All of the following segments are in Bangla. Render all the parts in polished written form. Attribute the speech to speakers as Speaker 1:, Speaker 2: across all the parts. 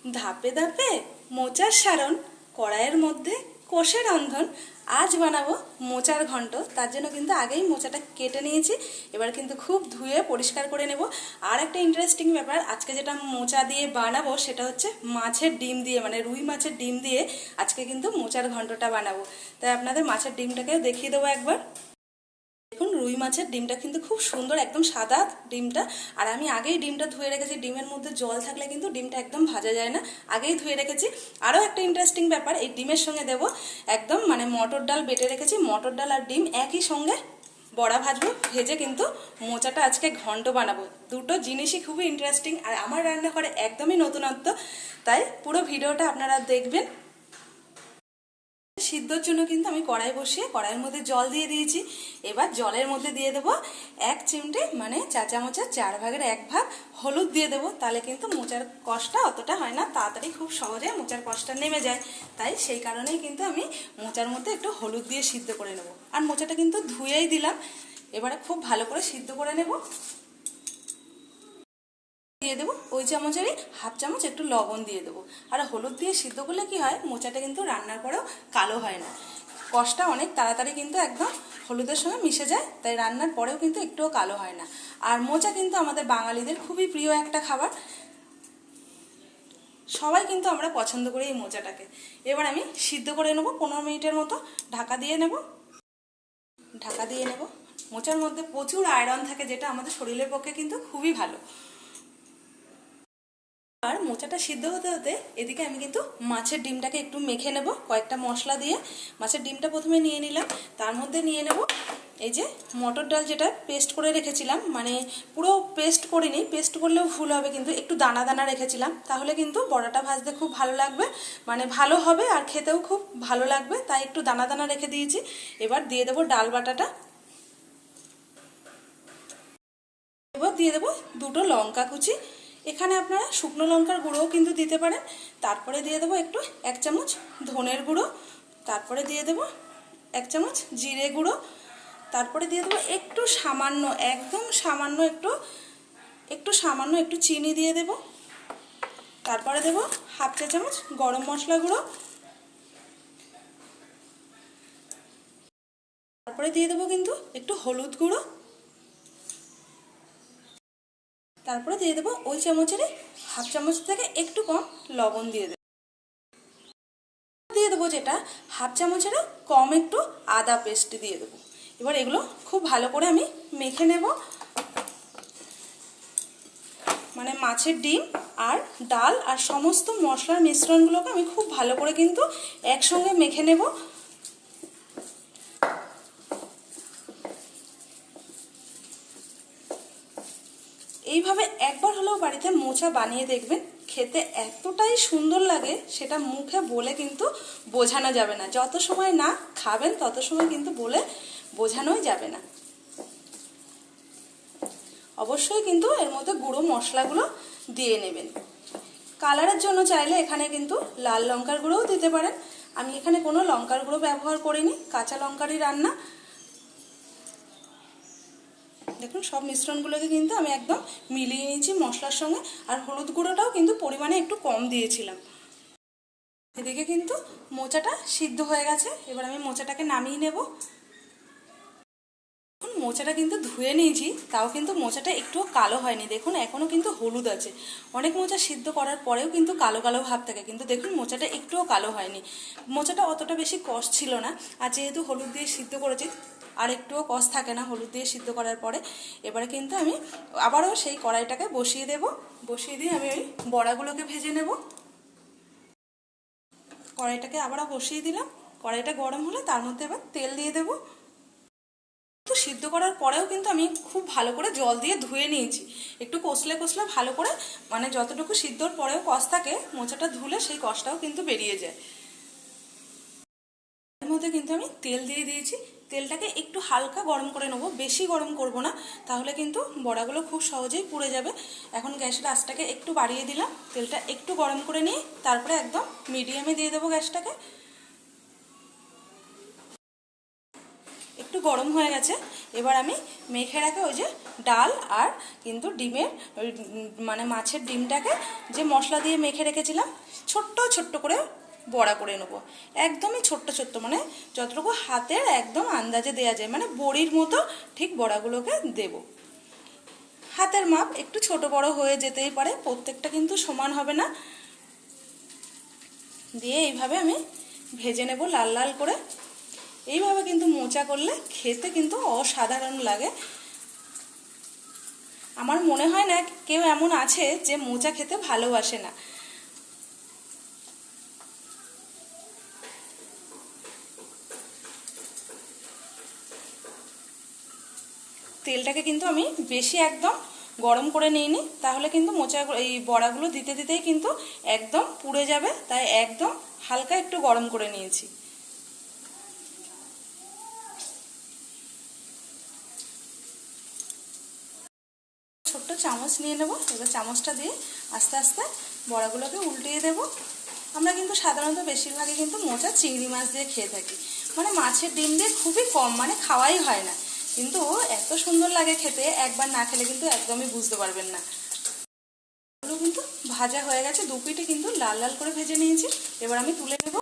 Speaker 1: ধাপে ধাপে মোচার সারণ, কড়াইয়ের মধ্যে কষে রন্ধন। আজ বানাবো মোচার ঘন্ট। তার জন্য কিন্তু আগেই মোচাটা কেটে নিয়েছি, এবার কিন্তু খুব ধুয়ে পরিষ্কার করে নেব। আর একটা ইন্টারেস্টিং ব্যাপার, আজকে যেটা মোচা দিয়ে বানাবো সেটা হচ্ছে মাছের ডিম দিয়ে, মানে রুই মাছের ডিম দিয়ে আজকে কিন্তু মোচার ঘন্টটা বানাবো। তাই আপনাদের মাছের ডিমটাকেও দেখিয়ে দেবো একবার। দেখুন, রুই মাছের ডিমটা কিন্তু খুব সুন্দর, একদম সাদা ডিমটা। আর আমি আগেই ডিমটা ধুয়ে রেখেছি, ডিমের মধ্যে জল থাকলে কিন্তু ডিমটা একদম ভাজা যায় না, আগেই ধুয়ে রেখেছি। আরও একটা ইন্টারেস্টিং ব্যাপার, এই ডিমের সঙ্গে দেবো একদম মানে মটর ডাল বেটে রেখেছি, মটর ডাল আর ডিম একই সঙ্গে বড়া ভাজবো, ভেজে কিন্তু মোচাটা আজকে ঘন্ট বানাবো। দুটো জিনিসই খুবই ইন্টারেস্টিং, আর আমার রান্নাঘরে একদমই নতুনত্ব, তাই পুরো ভিডিওটা আপনারা দেখবেন। সিদ্ধর জন্য কিন্তু আমি কড়াই বসিয়ে কড়াইয়ের মধ্যে জল দিয়ে দিয়েছি। এবার জলের মধ্যে দিয়ে দেবো 1 চিমটে, মানে চা চামচের 4 ভাগের 1 ভাগ হলুদ দিয়ে দেবো। তাহলে কিন্তু মোচার কষটা অতটা হয় না, তাড়াতাড়ি খুব সহজে মোচার কষটা নেমে যায়। তাই সেই কারণেই কিন্তু আমি মোচার মধ্যে একটু হলুদ দিয়ে সিদ্ধ করে নেব। আর মোচাটা কিন্তু ধুয়েই দিলাম, এবারে খুব ভালো করে সিদ্ধ করে নেব। দিয়ে দেবো ওই চামচেরই 1/2 চামচ একটু লবণ দিয়ে দেবো। আর হলুদ দিয়ে সিদ্ধ করলে কি হয়, মোচাটা কিন্তু রান্নার পরেও কালো হয় না, কষটা অনেক তাড়াতাড়ি কিন্তু একদম হলুদের সঙ্গে মিশে যায়, তাই রান্নার পরেও কিন্তু একটুও কালো হয় না। আর মোচা কিন্তু আমাদের বাঙালিদের খুবই প্রিয় একটা খাবার, সবাই কিন্তু আমরা পছন্দ করি এই মোচাটাকে। এবার আমি সিদ্ধ করে নেবো 15 মিনিটের মতো, ঢাকা দিয়ে নেব। মোচার মধ্যে প্রচুর আয়রন থাকে, যেটা আমাদের শরীরের পক্ষে কিন্তু খুবই ভালো। আর মোচাটা সিদ্ধ হতে হতে এদিকে আমি কিন্তু মাছের ডিমটাকে একটু মেখে নেব কয়েকটা মশলা দিয়ে। মাছের ডিমটা প্রথমে নিয়ে নিলাম, তার মধ্যে নিয়ে নেব এই যে মটর ডাল, যেটা পেস্ট করে রেখেছিলাম, মানে পুরো পেস্ট করিনি, পেস্ট করলেও ভুল হবে, কিন্তু একটু দানা দানা রেখেছিলাম, তাহলে কিন্তু বড়াটা ভাজতে খুব ভালো লাগবে, মানে ভালো হবে আর খেতেও খুব ভালো লাগবে, তাই একটু দানা দানা রেখে দিয়েছি। এবার দিয়ে দেবো ডাল বাটাটা, এবার দিয়ে দেবো 2টো লঙ্কা কুচি, এখানে আপনারা শুকনো লঙ্কার গুঁড়োও কিন্তু দিতে পারেন। তারপরে দিয়ে দেবো একটু 1 চামচ ধনের গুঁড়ো, তারপরে দিয়ে দেবো 1 চামচ জিরে গুঁড়ো, তারপরে দিয়ে দেবো একটু সামান্য, একদম সামান্য একটু চিনি দিয়ে দেব। তারপরে দেবো 1/2 চা চামচ গরম মশলা গুঁড়ো, তারপরে দিয়ে দেবো কিন্তু একটু হলুদ গুঁড়ো, তারপরে দিয়ে দেবো ওই চামচের 1/2 চামচ থেকে একটু কম লবণ দিয়ে দেবো, যেটা 1/2 চামচেরও কম একটু আদা পেস্ট দিয়ে দেবো। এবার এগুলো খুব ভালো করে আমি মেখে নেব, মানে মাছের ডিম আর ডাল আর সমস্ত মশলার মিশ্রণগুলোকে আমি খুব ভালো করে কিন্তু একসঙ্গে মেখে নেব। এইভাবে একবার হলেও বাড়িতে মোচা বানিয়ে দেখবেন, খেতে এতটাই সুন্দর লাগে সেটা মুখে বলে কিন্তু বোঝানো যাবে না। যত সময় না খাবেন তত সময় কিন্তু বলে বোঝানোই যাবে না। অবশ্যই কিন্তু এর মধ্যে গুঁড়ো মশলাগুলো দিয়ে নেবেন। কালারের জন্য চাইলে এখানে কিন্তু লাল লঙ্কার গুঁড়োও দিতে পারেন, আমি এখানে কোনো লঙ্কার গুঁড়ো ব্যবহার করিনি, কাঁচা লঙ্কারই রান্না। দেখুন, সব মিশ্রণগুলোকে কিন্তু আমি একদম মিলিয়ে নিয়েছি মশলার সঙ্গে, আর হলুদ গুঁড়োটাও কিন্তু পরিমাণে একটু কম দিয়েছিলাম। এদিকে কিন্তু মোচাটা সিদ্ধ হয়ে গেছে, এবার আমি মোচাটাকে নামিয়ে নেব। মোচাটা কিন্তু ধুয়ে নিয়েছি, তাও কিন্তু মোচাটা একটুও কালো হয়নি, দেখুন এখনো কিন্তু হলুদ আছে। অনেক মোচা সিদ্ধ করার পরেও কিন্তু কালো কালো ভাব থাকে, কিন্তু দেখুন মোচাটা একটুও কালো হয়নি। মোচাটা অতটা বেশি কষ ছিল না, আর যেহেতু হলুদ দিয়ে সিদ্ধ করেছি আর একটুও কষ থাকে না হলুদ দিয়ে সিদ্ধ করার পরে। এবারে কিন্তু আমি আবারও সেই কড়াইটাকে বসিয়ে দেব, বসিয়ে দিয়ে আমি ওই বড়াগুলোকে ভেজে নেব। কড়াইটাকে আবারও বসিয়ে দিলাম, কড়াইটা গরম হলে তার মধ্যে এবার তেল দিয়ে দেবো। তো সিদ্ধ করার পরেও কিন্তু আমি খুব ভালো করে জল দিয়ে ধুয়ে নিয়েছি, একটু কষলে কষলে ভালো করে, মানে যতটুকু সিদ্ধর পরেও কষ থাকে মোচাটা ধুলে সেই কষটাও কিন্তু বেরিয়ে যায়। এর মধ্যে কিন্তু আমি তেল দিয়ে দিয়েছি, তেলটাকে একটু হালকা গরম করে নেবো, বেশি গরম করব না, তাহলে কিন্তু বড়াগুলো খুব সহজেই পুড়ে যাবে। এখন গ্যাসের আঁচটাকে একটু বাড়িয়ে দিলাম, তেলটা একটু গরম করে নিয়ে তারপরে একদম মিডিয়ামে দিয়ে দেবো গ্যাসটাকে। একটু গরম হয়ে গেছে। এবার আমি মেখে রাখা ওই যে ডাল আর কিন্তু ডিমের মানে মাছের ডিমটাকে যে মশলা দিয়ে মেখে রেখেছিলাম ছোট্ট ছোট্ট করে বড়া করে নেবো। একদমই ছোট্ট ছোট্ট, মানে যতটুকু হাতের একদম আন্দাজে দেওয়া যায়, মানে বড়ির মতো ঠিক বড়াগুলোকে দেব। হাতের মাপ একটু ছোট বড় হয়ে যেতেই পারে, প্রত্যেকটা কিন্তু সমান হবে না। দিয়ে এইভাবে আমি ভেজে নেব লাল লাল করে। এইভাবে কিন্তু মোচা করলে খেতে কিন্তু অসাধারণ লাগে। আমার মনে হয় না কেউ এমন আছে যে মোচা খেতে ভালোবাসে না। তেলটাকে কিন্তু আমি বেশি একদম গরম করে নিইনি, তাহলে কিন্তু মোচা এই বড়াগুলো দিতে দিতেই কিন্তু একদম পুড়ে যাবে, তাই একদম হালকা একটু গরম করে নিয়েছি। ছোট্ট চামচ নিয়ে নেব। এবার চামচটা দিয়ে আস্তে আস্তে বড়াগুলোকে উল্টিয়ে দেব। আমরা কিন্তু সাধারণত বেশিরভাগই কিন্তু মোচা চিংড়ি মাছ দিয়ে খেয়ে থাকি, মানে মাছের ডিম দিয়ে খুবই কম, মানে খাওয়াই হয় না, কিন্তু এত সুন্দর লাগে খেতে, একবার না খেলে কিন্তু একদমই বুঝতে পারবেন না। এগুলো কিন্তু ভাজা হয়ে গেছে, দু পিঠে কিন্তু লাল লাল করে ভেজে নিয়েছি। এবার আমি তুলে নেব।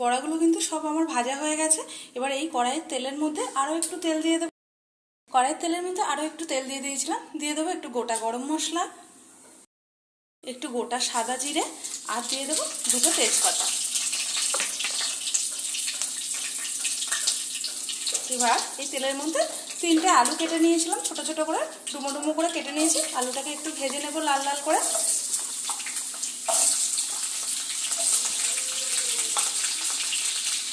Speaker 1: বড়াগুলো কিন্তু সব আমার ভাজা হয়ে গেছে। এবার এই কড়াইয়ের তেলের মধ্যে আরও একটু তেল দিয়ে দেবো। কড়াইয়ের তেলের মধ্যে আরও একটু তেল দিয়ে দিয়েছিলাম। দিয়ে দেবো একটু গোটা গরম মশলা, একটু গোটা সাদা জিরে, আর দিয়ে দেবো দুটো তেজপাতা। এবার এই তেলের মধ্যে 3টে আলু কেটে নিয়েছিলাম, ছোট ছোট করে ডুমো ডুমো করে কেটে নিয়েছি। আলুটাকে একটু ভেজে নেব লাল লাল করে।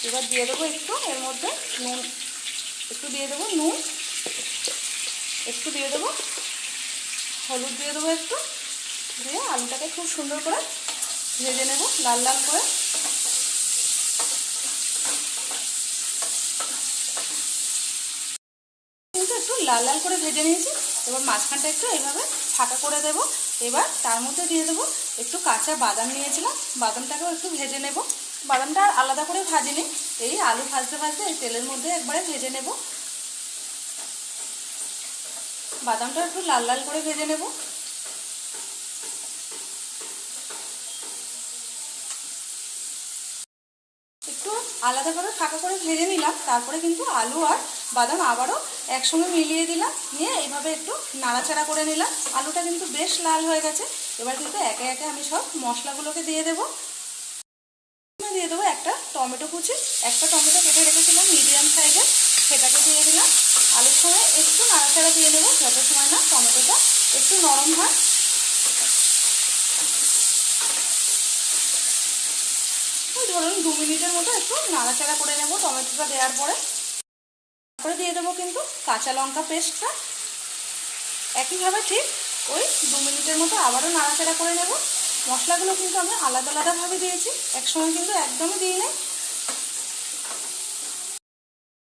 Speaker 1: এবার দিয়ে দেবো একটু এর মধ্যে নুন, একটু দিয়ে দেবো নুন, একটু দিয়ে দেবো হলুদ, দিয়ে দেবো একটু, দিয়ে আলুটাকে খুব সুন্দর করে ভেজে নেব লাল লাল করে। কিন্তু একটু লাল লাল করে ভেজে নিয়েছি। এবার মাঝখানটা একটু এইভাবে ফাঁকা করে দেব। এবার তার মধ্যে দিয়ে দেবো একটু কাঁচা বাদাম নিয়েছিলাম, বাদামটাকেও একটু ভেজে নেব। বাদামটা আর আলাদা করে ভাজিনি, এই আলু ভাজতে ভাজতে এই তেলের মধ্যে একবারে ভেজে নেব। বাদামটা একটু লাল লাল করে ভেজে নেব। একটু আলাদাভাবে ফাঁকা করে ভেজে নিলাম, তারপরে কিন্তু আলু আর বাদাম আবারও একসঙ্গে মিলিয়ে দিলাম, নিয়ে এইভাবে একটু নাড়াচাড়া করে নিলাম। আলুটা কিন্তু বেশ লাল হয়ে গেছে। এবার কিন্তু একে একে আমি সব মশলাগুলোকে দিয়ে দেবো। দিয়ে দেবো একটা টমেটো কুচি, একটা টমেটো কেটে রেখেছিলাম মিডিয়াম সাইজের, সেটাকে দিয়ে দিলাম। আলুর সময় একটু নাড়াচাড়া দিয়ে নেবো যত সময় না টমেটোটা একটু নরম হয়। ওই ধরুন 2 মিনিটের মতো একটু নাড়াচাড়া করে নেব টমেটোটা দেওয়ার পরে। তারপরে দিয়ে দেবো কিন্তু কাঁচা লঙ্কা পেস্টটা। একইভাবে ঠিক ওই 2 মিনিটের মতো আবারও নাড়াচাড়া করে নেব। মশলাগুলো কিন্তু আমি আলাদা আলাদাভাবে দিয়েছি, একসঙ্গে কিন্তু একদমই দিই নাই।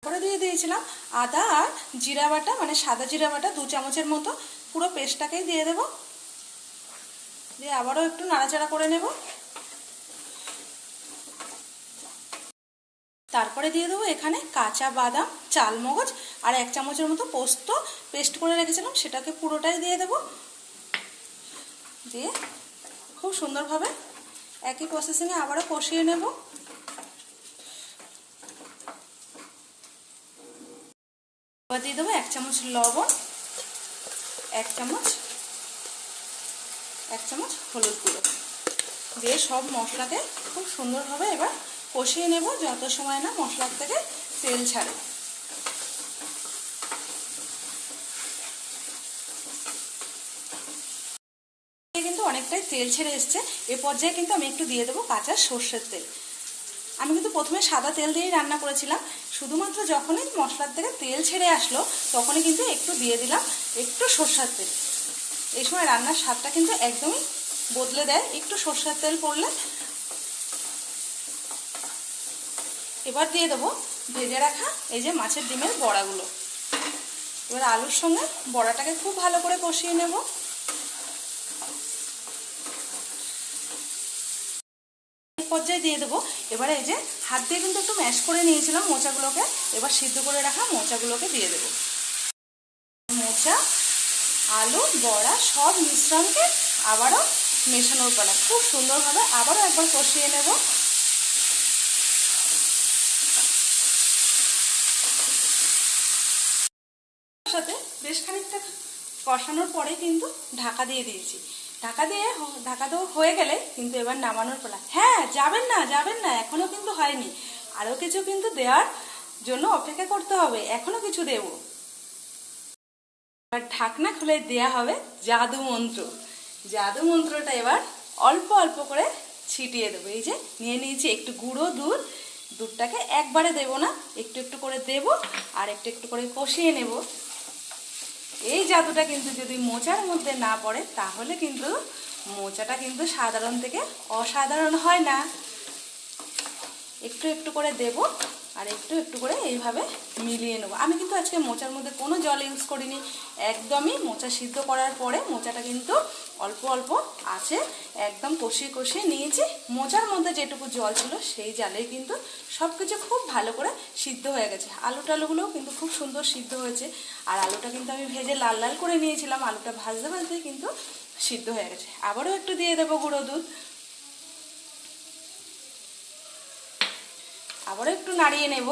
Speaker 1: তারপরে দিয়ে দিয়েছিলাম আদা আর জিরা বাটা, মানে সাদা জিরা বাটা 2 চামচের মতো, পুরো পেস্টটাকেই দিয়ে দেব। দিয়ে আবারও একটু নাড়াচাড়া করে নেব। তারপরে দিয়ে দেবো এখানে কাঁচা বাদাম, চালমগজ আর 1 চামচের মতো পোস্ত পেস্ট করে রেখেছিলাম, সেটাকে পুরোটাই দিয়ে দেব। দিয়ে খুব সুন্দরভাবে একই প্রসেসিংয়ে আবারও কষিয়ে নেব। এবার দিয়ে দেবো 1 চামচ লবণ, 1 চামচ হলুদ গুঁড়ো, দিয়ে সব মশলাকে খুব সুন্দরভাবে এবার কষিয়ে নেব যত সময় না মশলার থেকে তেল ছাড়ে। কিন্তু অনেকটাই তেল ছেড়ে এসছে। এ পর্যায়ে কিন্তু আমি একটু দিয়ে দেবো কাঁচা সর্ষের তেল। আমি কিন্তু প্রথমে সাদা তেল দিয়েই রান্না করেছিলাম, শুধুমাত্র যখনই মশলার থেকে তেল ছেড়ে আসলো তখনই কিন্তু একটু দিয়ে দিলাম একটু সর্ষের তেল। এই সময় রান্নার স্বাদটা কিন্তু একদমই বদলে দেয় একটু সর্ষের তেল পড়লে। এবার দিয়ে দেবো ভেজে রাখা এই যে মাছের ডিমের বড়াগুলো। এবার আলুর সঙ্গে বড়াটাকে খুব ভালো করে কষিয়ে নেব। পর্যায়ে দিয়ে দেবো। এবারে এই যে হাত দিয়ে কিন্তু একটু ম্যাশ করে নিয়েছিলাম মোচাগুলোকে, এবার সিদ্ধ করে রাখা মোচাগুলোকে দিয়ে দেবো। মোচা, আলু, বড়া সব মিশ্রণকে আবারও মেশানোর পালা। খুব সুন্দরভাবে আবারও একবার কষিয়ে নেব। সাথে বেশ খানিকটা কষানোর পরে কিন্তু ঢাকা দিয়ে দিয়েছি। ঢাকা দেওয়া হয়ে গেলে কিন্তু এবার নামানোর পালা। হ্যাঁ, যাবেন না, এখনো কিন্তু হয়নি, আরও কিছু কিন্তু দেওয়ার জন্য অপেক্ষা করতে হবে, এখনো কিছু দেব। এবার ঢাকনা খুলে দেয়া হবে জাদু মন্ত্র। জাদু মন্ত্রটা এবার অল্প অল্প করে ছিটিয়ে দেবো। এই যে নিয়ে নিয়েছি একটু গুঁড়ো দুধ, দুধটাকে একবারে দেব না, একটু একটু করে দেব আর একটু একটু করে কষিয়ে নেব। এই জাদুটা কিন্তু যদি মোচার মধ্যে না পড়ে তাহলে কিন্তু মোচাটা কিন্তু সাধারণ থেকে অসাধারণ হয় না। একটু একটু করে দেব আর একটু একটু করে এইভাবে মিলিয়ে নেব। আমি কিন্তু আজকে মোচার মধ্যে কোনো জল ইউজ করিনি, একদমই মোচা সিদ্ধ করার পরে মোচাটা কিন্তু অল্প অল্প আছে একদম কষিয়ে কষিয়ে নিয়েছি। মোচার মধ্যে যেটুকু জল ছিল সেই জলেই কিন্তু সব কিছু খুব ভালো করে সিদ্ধ হয়ে গেছে। আলু টালুগুলোও কিন্তু খুব সুন্দর সিদ্ধ হয়েছে। আর আলুটা কিন্তু আমি ভেজে লাল লাল করে নিয়েছিলাম, আলুটা ভাজতে ভাজতে কিন্তু সিদ্ধ হয়ে গেছে। আবারও একটু দিয়ে দেবো গুঁড়ো দুধ, আবারও একটু নাড়িয়ে নেব।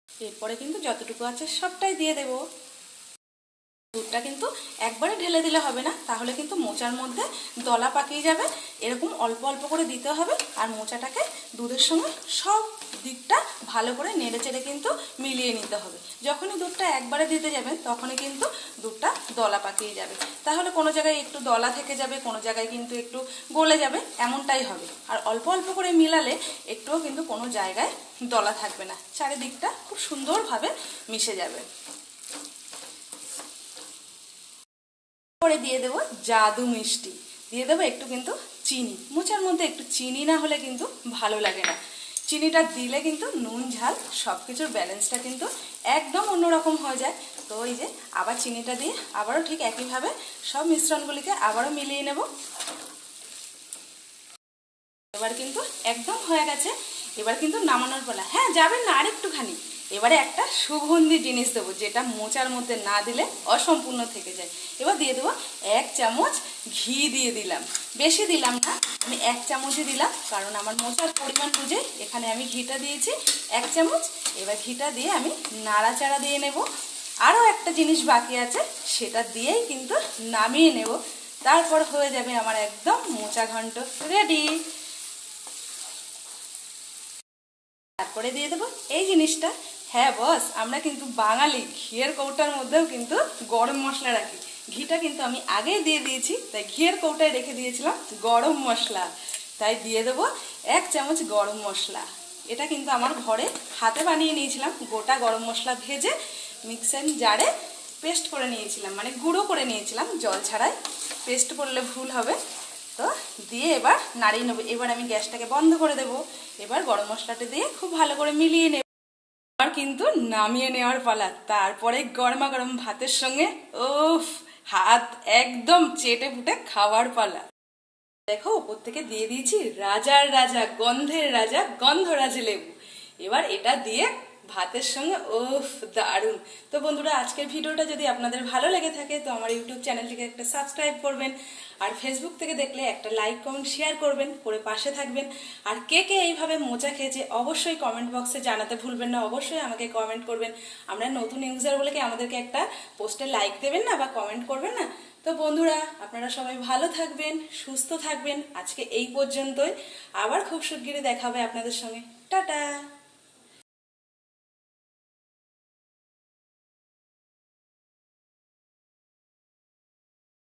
Speaker 1: এরপরে কিন্তু যতটুকু আছে সবটাই দিয়ে দেব। দুধটা কিন্তু একবারে ঢেলে দিলে হবে না, তাহলে কিন্তু মোচার মধ্যে দলা পাকিয়ে যাবে। এরকম অল্প অল্প করে দিতে হবে আর মোচাটাকে দুধের সঙ্গে সব দিকটা ভালো করে নেড়ে চেড়ে কিন্তু মিলিয়ে নিতে হবে। যখনই দুধটা একবারে দিতে যাবেন তখনই কিন্তু দুধটা দলা পাকিয়ে যাবে, তাহলে কোনো জায়গায় একটু দলা থেকে যাবে, কোনো জায়গায় কিন্তু একটু গলে যাবে, এমনটাই হবে। আর অল্প অল্প করে মিলালে একটুও কিন্তু কোনো জায়গায় দলা থাকবে না, চারিদিকটা খুব সুন্দরভাবে মিশে যাবে। পরে দিয়ে দেবো জাদু মিষ্টি, দিয়ে দেবো একটু কিন্তু চিনি। মোচার মধ্যে একটু চিনি না হলে কিন্তু ভালো লাগে না। চিনিটা দিলে কিন্তু নুন ঝাল সব কিছুর ব্যালেন্সটা কিন্তু একদম অন্যরকম হয়ে যায়। তো এই যে আবার চিনিটা দিয়ে আবারও ঠিক একইভাবে সব মিশ্রণগুলিকে আবারও মিলিয়ে নেব। এবার কিন্তু একদম হয়ে গেছে, এবার কিন্তু নামানোর পালা। হ্যাঁ, যাবেন না, আরেকটুখানি। এবারে একটা সুগন্ধি জিনিস দেবো, যেটা মোচার মধ্যে না দিলে অসম্পূর্ণ থেকে যায়। এবার দিয়ে দেবো 1 চামচ ঘি দিয়ে দিলাম, বেশি দিলাম না, আমি 1 চামচই দিলাম, কারণ আমার মোচার পরিমাণ বুঝে এখানে আমি ঘিটা দিয়েছি 1 চামচ। এবার ঘিটা দিয়ে আমি নাড়াচাড়া দিয়ে নেব। আরও একটা জিনিস বাকি আছে, সেটা দিয়েই কিন্তু নামিয়ে নেব। তারপর হয়ে যাবে আমার একদম মোচা ঘন্ট রেডি। তারপরে দিয়ে দেবো এই জিনিসটা। হ্যাঁ বস, আমরা কিন্তু বাঙালি, ঘিয়ের কৌটার মধ্যেও কিন্তু গরম মশলা রাখি। ঘিটা কিন্তু আমি আগেই দিয়ে দিয়েছি, তাই ঘিয়ের কৌটায় রেখে দিয়েছিলাম গরম মশলা, তাই দিয়ে দেবো 1 চামচ গরম মশলা। এটা কিন্তু আমার ঘরে হাতে বানিয়ে নিয়েছিলাম, গোটা গরম মশলা ভেজে মিক্সার জারে পেস্ট করে নিয়েছিলাম, মানে গুঁড়ো করে নিয়েছিলাম, জল ছাড়াই। পেস্ট করলে ভুল হবে। তো দিয়ে এবার নাড়িয়ে নেবো। এবার আমি গ্যাসটাকে বন্ধ করে দেব। এবার গরম মশলাটা দিয়ে খুব ভালো করে মিলিয়ে নেব। এবার কিন্তু নামিয়ে নেওয়ার পালা। তারপরে গরমা গরম ভাতের সঙ্গে উফ, হাত একদম চেটে ফুটে খাওয়ার পালা। দেখো, উপর থেকে দিয়ে দিয়েছি রাজার রাজা, গন্ধের রাজা, গন্ধরাজ লেবু। এবার এটা দিয়ে ভাতের সঙ্গে উফ, দারুণ। তো বন্ধুরা, আজকের ভিডিওটা যদি আপনাদের ভালো লেগে থাকে তো আমার ইউটিউব চ্যানেলটিকে একটা সাবস্ক্রাইব করবেন, আর ফেসবুক থেকে দেখলে একটা লাইক কমেন্ট শেয়ার করবেন, করে পাশে থাকবেন। আর কে কে এইভাবে মোচা খেয়েছে অবশ্যই কমেন্ট বক্সে জানাতে ভুলবেন না, অবশ্যই আমাকে কমেন্ট করবেন। আমরা নতুন ইউজার বলে কি আমাদেরকে একটা পোস্টে লাইক দেবেন না বা কমেন্ট করবেন না? তো বন্ধুরা, আপনারা সবাই ভালো থাকবেন, সুস্থ থাকবেন। আজকে এই পর্যন্তই, আবার খুব শিগগিরই দেখা হবে আপনাদের সঙ্গে। টাটা।